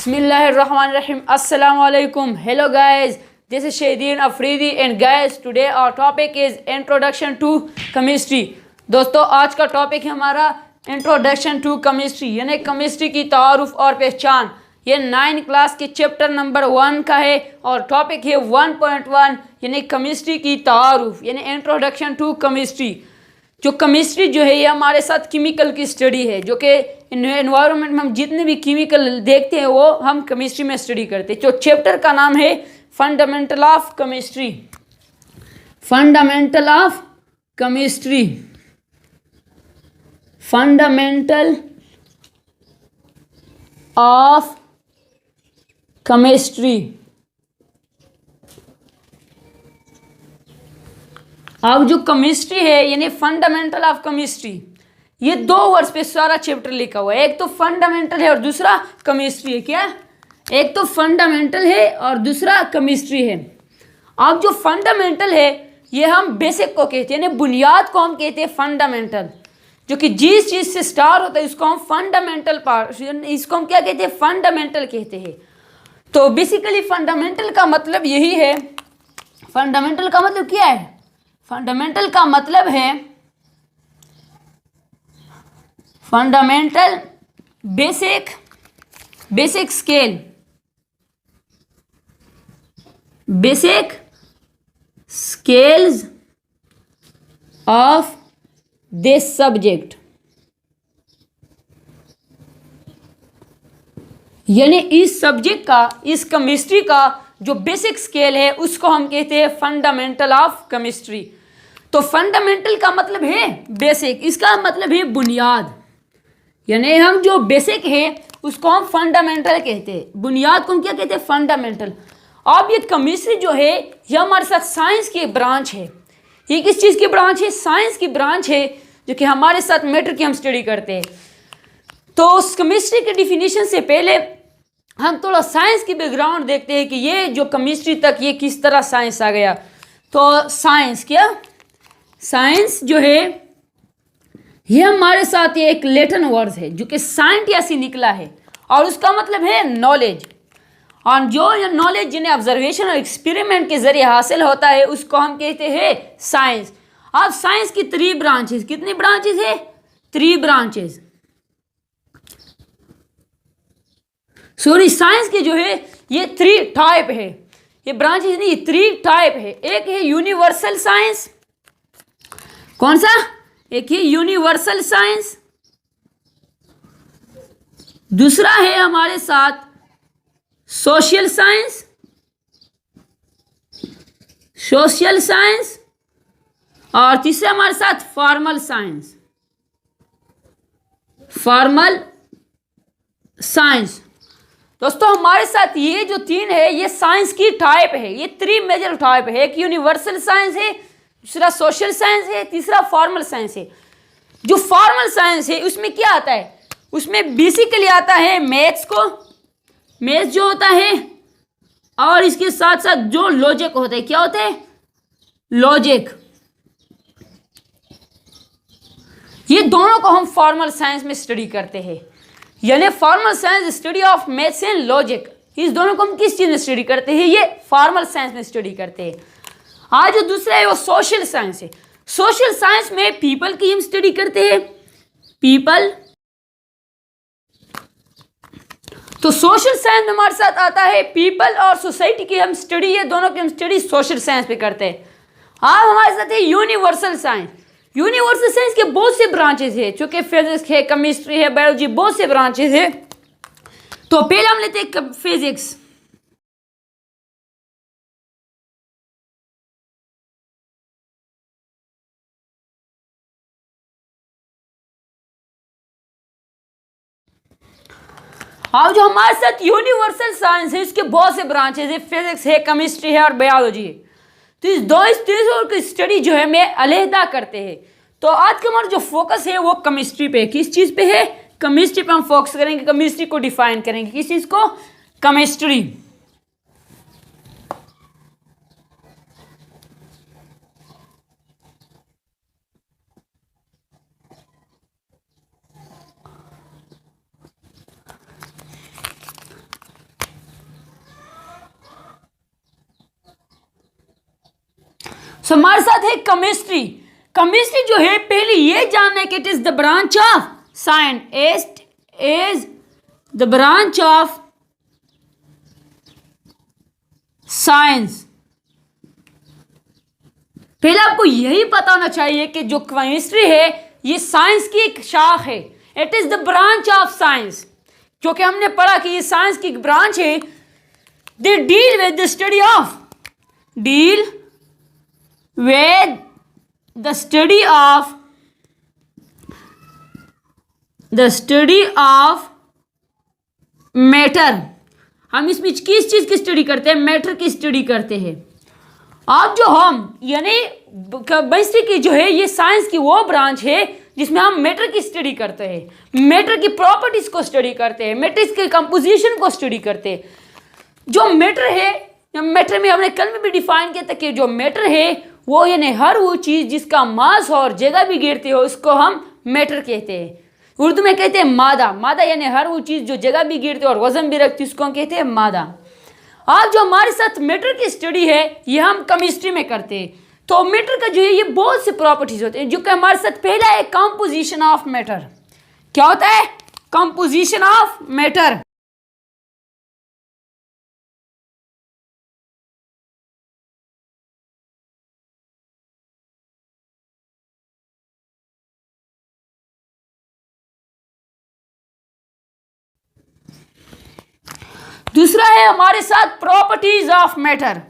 Bismillahirrahmanirrahim. Assalamu alaikum. Hello guys, this is Shahideen Afridi and guys today our topic is introduction to chemistry. दोस्तों आज का topic है हमारा introduction to chemistry यानी chemistry की तारुफ और पहचान। ये 9 क्लास के चैप्टर नंबर 1 का है और टॉपिक है 1.1 यानी केमिस्ट्री की तारुफ यानी इंट्रोडक्शन टू केमिस्ट्री। जो केमिस्ट्री जो है ये हमारे साथ केमिकल की स्टडी है, जो कि एनवायरनमेंट में हम जितने भी केमिकल देखते हैं वो हम केमिस्ट्री में स्टडी करते हैं। जो चैप्टर का नाम है fundamental of chemistry. Fundamental of chemistry, fundamental of chemistry. अब जो केमिस्ट्री है यानी फंडामेंटल ऑफ केमिस्ट्री, ये 2 वर्ड्स पे सारा चैप्टर लिखा हुआ है। एक तो फंडामेंटल है और दूसरा केमिस्ट्री है। क्या? एक तो फंडामेंटल है और दूसरा केमिस्ट्री है। अब जो फंडामेंटल है ये हम बेसिक को कहते हैं, यानी बुनियाद को हम कहते हैं फंडामेंटल। जो कि जिस चीज़ से स्टार्ट होता है इसको हम फंडामेंटल पार्ट, इसको हम क्या कहते हैं? फंडामेंटल कहते हैं। तो बेसिकली फंडामेंटल का मतलब यही है। फंडामेंटल का मतलब क्या है? फंडामेंटल का मतलब है fundamental basic scale, basic scales of this subject, यानी इस सब्जेक्ट का, इस केमिस्ट्री का जो बेसिक स्केल है उसको हम कहते हैं फंडामेंटल ऑफ केमिस्ट्री। तो फंडामेंटल का मतलब है बेसिक, इसका मतलब है बुनियाद, यानी हम जो बेसिक है उसको हम फंडामेंटल कहते हैं। बुनियाद को हम क्या कहते हैं? फंडामेंटल। अब ये केमिस्ट्री जो है ये हमारे साथ साइंस की ब्रांच है। ये किस चीज़ की ब्रांच है? साइंस की ब्रांच है, जो कि हमारे साथ मैटर की हम स्टडी करते हैं। तो उस केमिस्ट्री के डिफिनीशन से पहले हम थोड़ा साइंस की बैकग्राउंड देखते हैं कि ये जो केमिस्ट्री तक ये किस तरह साइंस आ गया। तो साइंस क्या? साइंस जो है ये हमारे साथ ये एक लैटिन वर्ड है जो कि साइंटिया से निकला है और उसका मतलब है नॉलेज। और जो ये नॉलेज जिन्हें ऑब्जर्वेशन और एक्सपेरिमेंट के जरिए हासिल होता है उसको हम कहते हैं साइंस। अब साइंस की 3 ब्रांचेस, कितनी ब्रांचेस है? 3 ब्रांचेस। सॉरी, साइंस की जो है ये 3 टाइप है। ये ब्रांचेस नहीं, 3 टाइप है। एक है यूनिवर्सल साइंस। कौन सा? एक है यूनिवर्सल साइंस। दूसरा है हमारे साथ सोशल साइंस, सोशल साइंस। और तीसरा हमारे साथ फॉर्मल साइंस, फॉर्मल साइंस। दोस्तों हमारे साथ ये जो 3 है ये साइंस की टाइप है। ये 3 मेजर टाइप है। एक यूनिवर्सल साइंस है, दूसरा सोशल साइंस है, तीसरा फॉर्मल साइंस है। जो फॉर्मल साइंस है उसमें क्या आता है? उसमें बेसिकली आता है मैथ्स को, मैथ्स जो होता है, और इसके साथ साथ जो लॉजिक होता है। क्या होता है? लॉजिक। ये दोनों को हम फॉर्मल साइंस में स्टडी करते हैं, यानी formal science study of maths and logic. इस दोनों को हम किस चीज में स्टडी करते हैं? ये फॉर्मल साइंस में स्टडी करते हैं। आज जो दूसरा है वो सोशल साइंस है। सोशल साइंस में पीपल की हम स्टडी करते हैं, पीपल। तो सोशल साइंस में हमारे साथ आता है पीपल और सोसाइटी की हम स्टडी, ये दोनों की हम स्टडी सोशल साइंस पे करते हैं। अब हमारे साथ है यूनिवर्सल साइंस। यूनिवर्सल साइंस के बहुत से ब्रांचेस है, चूंकि फिजिक्स है, केमिस्ट्री है, बायोलॉजी, बहुत से ब्रांचेस है। तो पहले हम लेते हैं फिजिक्स। अब जो हमारे साथ यूनिवर्सल साइंस है इसके बहुत से ब्रांचेस है, फिजिक्स है, केमिस्ट्री है और बायोलॉजी है। तो इस चीजों की स्टडी जो है मैं अलहदा करते हैं। तो आज का हमारा जो फोकस है वो केमिस्ट्री पे है। किस चीज पे है? केमिस्ट्री पे हम फोकस करेंगे। केमिस्ट्री को डिफाइन करेंगे। किस चीज को? केमिस्ट्री। सो हमारे साथ है केमिस्ट्री। केमिस्ट्री जो है पहले ये जानना है कि it is the branch of science, it is the branch of science. पहले आपको यही पता होना चाहिए कि जो केमिस्ट्री है ये साइंस की एक शाख है, it is the branch of science, क्योंकि हमने पढ़ा कि ये साइंस की एक ब्रांच है। They deal with the study of, deal with the study of, the study of matter. हम इसमें किस चीज की स्टडी करते हैं? मैटर की स्टडी करते हैं। अब जो हम यानी केमिस्ट्री की जो है ये साइंस की वो ब्रांच है जिसमें हम मैटर की स्टडी करते हैं, मैटर की प्रॉपर्टीज को स्टडी करते हैं, मैटर के कंपोजिशन को स्टडी करते हैं। जो मैटर है, मैटर में हमने कल में भी डिफाइन किया था कि जो मैटर है वो यानी हर वो चीज़ जिसका मास और जगह भी गिरती हो उसको हम मैटर कहते हैं। उर्दू में कहते हैं मादा, मादा यानी हर वो चीज़ जो जगह भी गिरती है और वजन भी रखती है उसको हम कहते हैं मादा। आज जो हमारे साथ मैटर की स्टडी है ये हम केमिस्ट्री में करते हैं। तो मैटर का जो है ये बहुत से प्रॉपर्टीज होते हैं, जो कि हमारे साथ पहला है कंपोजिशन ऑफ मैटर। क्या होता है? Composition of matter. दूसरा है हमारे साथ प्रॉपर्टीज ऑफ मैटर।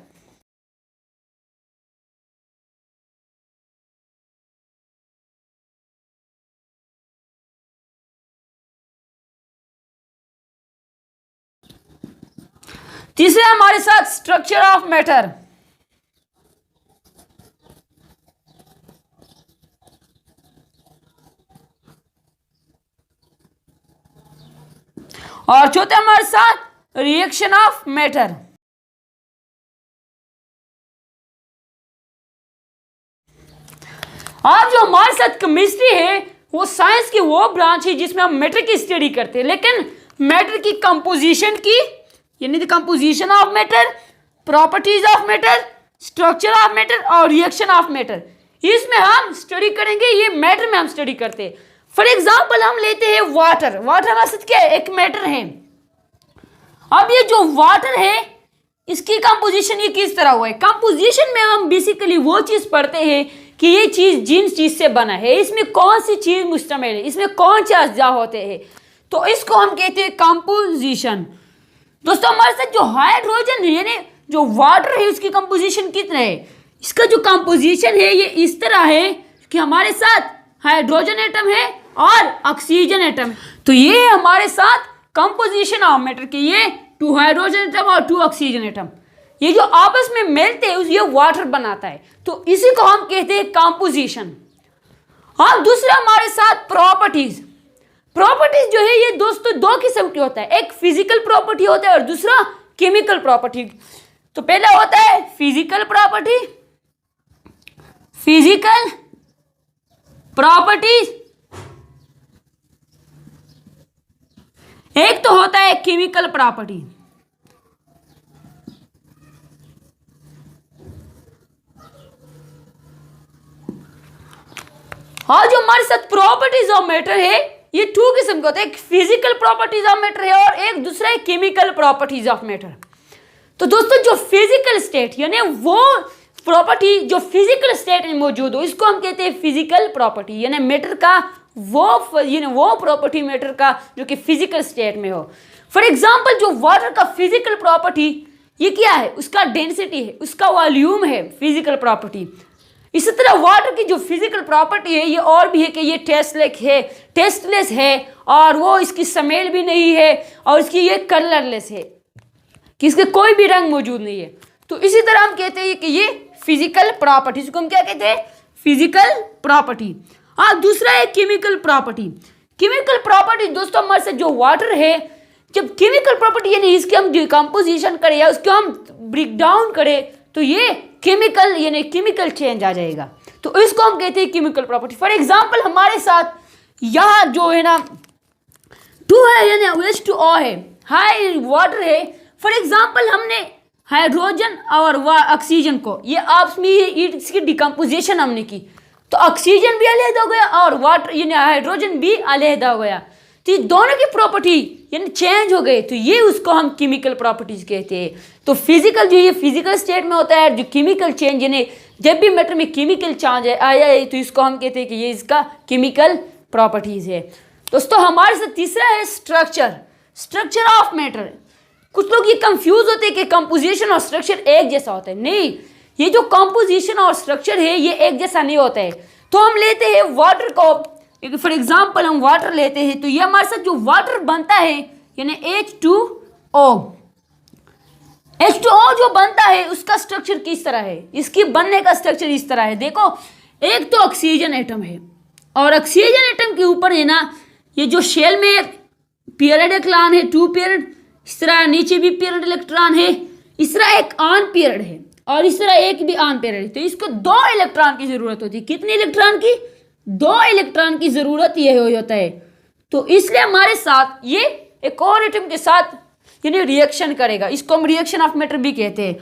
तीसरा हमारे साथ स्ट्रक्चर ऑफ मैटर। और चौथा हमारे साथ रिएक्शन ऑफ मैटर। आज जो हमारे साथ केमिस्ट्री है वो साइंस की वो ब्रांच है जिसमें हम मैटर की स्टडी करते हैं, लेकिन मैटर की कंपोजिशन की यानी the composition of matter, properties of matter, structure of matter और रिएक्शन ऑफ मैटर, इसमें हम स्टडी करेंगे। ये मैटर में हम स्टडी करते हैं। फॉर एग्जाम्पल हम लेते हैं वाटर। वाटर हमारे साथ क्या है? एक मैटर है। अब ये जो वाटर है इसकी कंपोजिशन ये किस तरह हुआ है? कंपोजिशन में हम बेसिकली वो चीज़ पढ़ते हैं कि ये चीज़ जिन चीज़ से बना है, इसमें कौन सी चीज़ मुश्तमिल है, इसमें कौन से अज्जा होते हैं, तो इसको हम कहते हैं कंपोजिशन। दोस्तों हमारे साथ जो हाइड्रोजन है यानी जो वाटर है उसकी कंपोजिशन कितना है? इसका जो कंपोजिशन है ये इस तरह है कि हमारे साथ हाइड्रोजन एटम है और ऑक्सीजन एटम है। तो ये हमारे साथ कंपोजिशन ऑफ मैटर की ये 2 हाइड्रोजन एटम और 2 ऑक्सीजन एटम ये जो आपस में मिलते हैं ये वाटर बनाता है। तो इसी को हम कहते हैं कंपोजिशन। अब दूसरा हमारे साथ प्रॉपर्टीज। प्रॉपर्टीज जो है ये दोस्तों 2 किस्म की होता है, एक फिजिकल प्रॉपर्टी होता है और दूसरा केमिकल प्रॉपर्टी। तो पहला होता है फिजिकल प्रॉपर्टी, फिजिकल प्रॉपर्टीज, एक तो होता है केमिकल प्रॉपर्टी। और जो हमारे साथ प्रॉपर्टीज ऑफ मैटर है ये 2 किस्म के होते हैं, एक फिजिकल प्रॉपर्टीज ऑफ मैटर है और एक दूसरा है केमिकल प्रॉपर्टीज ऑफ मैटर। तो दोस्तों जो फिजिकल स्टेट यानी वो प्रॉपर्टी जो फिजिकल स्टेट में मौजूद हो इसको हम कहते हैं फिजिकल प्रॉपर्टी, यानी मैटर का वो प्रॉपर्टी मैटर का जो कि फिजिकल स्टेट में हो। फॉर एग्जांपल जो वाटर का फिजिकल प्रॉपर्टी ये क्या है? उसका डेंसिटी है, उसका वॉल्यूम है फिजिकल प्रॉपर्टी। इसी तरह वाटर की जो फिजिकल प्रॉपर्टी है ये और भी है कि ये टेस्टलेस है और वो इसकी स्मेल भी नहीं है और इसकी ये कलरलेस है कि इसके कोई भी रंग मौजूद नहीं है। तो इसी तरह हम कहते हैं कि ये फिजिकल प्रॉपर्टी, इसको हम क्या कहते हैं? Physical property. हाँ, दूसरा है केमिकल प्रॉपर्टी। केमिकल प्रॉपर्टी दोस्तों हमारे से जो वाटर है जब केमिकल प्रॉपर्टी यानी इसकी हम डिकम्पोजिशन करें या उसको हम ब्रेक डाउन करें तो ये केमिकल यानी केमिकल चेंज आ जाएगा, तो इसको हम कहते हैं केमिकल प्रॉपर्टी। फॉर एग्जांपल हमारे साथ यहाँ जो है ना 2 है यानी H2O है, हाई वाटर है। फॉर एग्जांपल हमने हाइड्रोजन और ऑक्सीजन को, ये आपस में इसकी डिकम्पोजिशन हमने की, तो ऑक्सीजन भी अलग हो गया और वाटर यानी हाइड्रोजन भी अलग हो गया, तो ये दोनों की प्रॉपर्टी यानी चेंज हो गए, तो ये उसको हम केमिकल प्रॉपर्टीज कहते हैं। तो फिजिकल जो ये फिजिकल स्टेट में होता है, जो केमिकल चेंज यानी जब भी मैटर में केमिकल चेंज आया है तो इसको हम कहते हैं कि ये इसका केमिकल प्रॉपर्टीज है। दोस्तों हमारे साथ तीसरा है स्ट्रक्चर ऑफ मैटर। कुछ लोग ये कंफ्यूज होते हैं कि कंपोजिशन और स्ट्रक्चर एक जैसा होता है, नहीं, ये जो कंपोजिशन और स्ट्रक्चर है ये एक जैसा नहीं होता है। तो हम लेते हैं वाटर को, फॉर एग्जांपल हम वाटर लेते हैं, तो ये हमारे साथ जो वाटर बनता है यानी H2O जो बनता है उसका स्ट्रक्चर किस तरह है, इसकी बनने का स्ट्रक्चर इस तरह है। देखो, एक तो ऑक्सीजन एटम है और ऑक्सीजन एटम के ऊपर है ना ये जो शेल में पीरियड इलेक्ट्रॉन है 2 पीरियड, इस तरह नीचे भी पीरियड इलेक्ट्रॉन है, इस तरह एक ऑन पीरियड है और इस तरह एक भी ऑन पीरियड है। तो इसको 2 इलेक्ट्रॉन की जरूरत होती है। कितने इलेक्ट्रॉन की? 2 इलेक्ट्रॉन की जरूरत ये होता है। तो इसलिए हमारे साथ ये एक और एटम के साथ यानी रिएक्शन करेगा, इसको हम रिएक्शन ऑफ मैटर भी कहते हैं।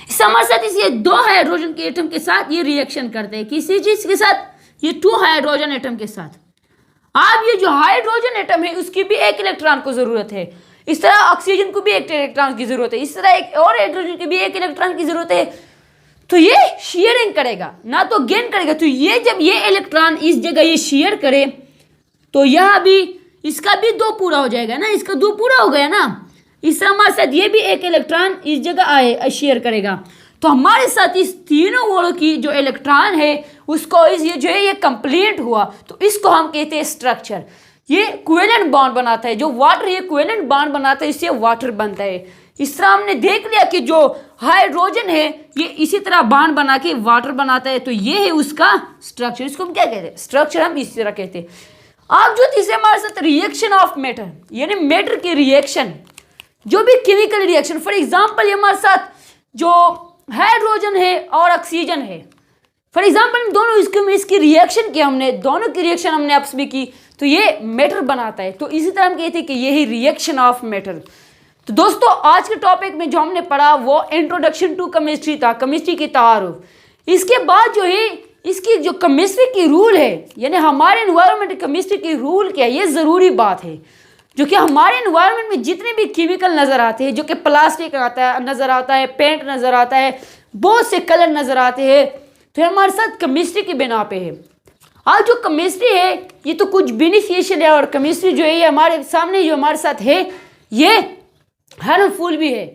इससे हमारे साथ इसलिए 2 हाइड्रोजन के एटम के साथ ये रिएक्शन करते हैं, किसी चीज के साथ? ये 2 हाइड्रोजन एटम के साथ। अब ये जो हाइड्रोजन एटम है उसकी भी 1 इलेक्ट्रॉन को जरूरत है, इस तरह ऑक्सीजन को भी 1 इलेक्ट्रॉन की जरूरत है, इस तरह एक और हाइड्रोजन की भी 1 इलेक्ट्रॉन की जरूरत है। तो ये शेयरिंग करेगा ना तो गेन करेगा। तो ये जब ये इलेक्ट्रॉन इस जगह ये शेयर करे तो यह भी इसका भी 2 पूरा हो जाएगा ना, इसका 2 पूरा हो गया ना। इस तरह हमारे साथ ये भी 1 इलेक्ट्रॉन इस जगह आए शेयर करेगा। तो हमारे साथ इस तीनों वालों की जो इलेक्ट्रॉन है उसको ये जो है ये कंप्लीट हुआ, तो इसको हम कहते हैं स्ट्रक्चर। ये कोवेलेंट बॉन्ड बनाता है, जो वाटर ये कोवेलेंट बॉन्ड बनाता है, इससे वाटर बनता है। इस तरह हमने देख लिया कि जो हाइड्रोजन है ये इसी तरह बॉन्ड बना के वाटर बनाता है, तो ये है उसका स्ट्रक्चर। इसको हम क्या कहते हैं? स्ट्रक्चर हम इसी तरह कहते हैं। अब जो तीसरे हमारे साथ रिएक्शन ऑफ मैटर यानी मैटर की रिएक्शन, जो भी केमिकल रिएक्शन, फॉर एग्जांपल ये हमारे साथ जो हाइड्रोजन है और ऑक्सीजन है, फॉर एग्जांपल दोनों इसकी रिएक्शन की हमने, दोनों की रिएक्शन हमने आपस में की, तो ये मैटर बनाता है। तो इसी तरह हम कहते हैं कि यही रिएक्शन ऑफ मैटर। तो दोस्तों आज के टॉपिक में जो हमने पढ़ा वो इंट्रोडक्शन टू केमिस्ट्री था, केमिस्ट्री की तारुफ। इसके बाद जो है इसकी जो केमिस्ट्री की रूल है यानी हमारे एनवायरनमेंट केमिस्ट्री की रूल क्या है, ये ज़रूरी बात है। जो कि हमारे एनवायरनमेंट में जितने भी केमिकल नज़र आते हैं, जो कि प्लास्टिक नज़र आता है, पेंट नज़र आता है, बहुत से कलर नज़र आते हैं, तो हमारे साथ केमिस्ट्री की बिना पे है। आज जो केमिस्ट्री है ये तो कुछ बेनिफिशियल है और केमिस्ट्री जो है ये हमारे सामने जो हमारे साथ है ये हार्मफुल भी है।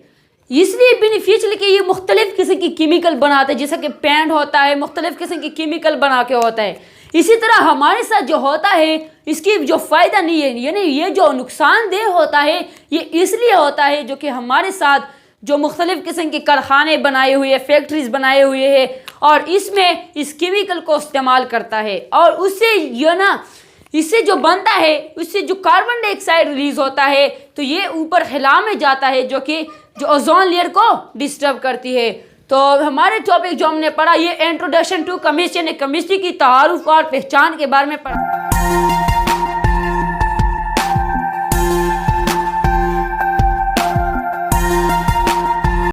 इसलिए बेनिफिशियल कि ये मुख्तलिफ किस्म की केमिकल बनाते हैं, जैसा कि पेंट होता है मुख्तलिफ किस्म की केमिकल बना के होता है। इसी तरह हमारे साथ जो होता है इसकी जो फ़ायदा नहीं है, यानी ये जो नुकसानदेह होता है ये इसलिए होता है जो कि हमारे साथ जो मुख्तलिफ किस्म के कारखाने बनाए हुए, फैक्ट्रीज बनाए हुए हैं और इसमें इस केमिकल को इस्तेमाल करता है और उससे ये ना इससे जो बनता है उससे जो कार्बन डाइऑक्साइड रिलीज होता है तो ये ऊपर खला में जाता है जो कि जो ओजोन लेयर को डिस्टर्ब करती है। तो हमारे टॉपिक जो हमने पढ़ा ये इंट्रोडक्शन टू केमिस्ट्री ने केमिस्ट्री की तारुफ और पहचान के बारे में पढ़ा।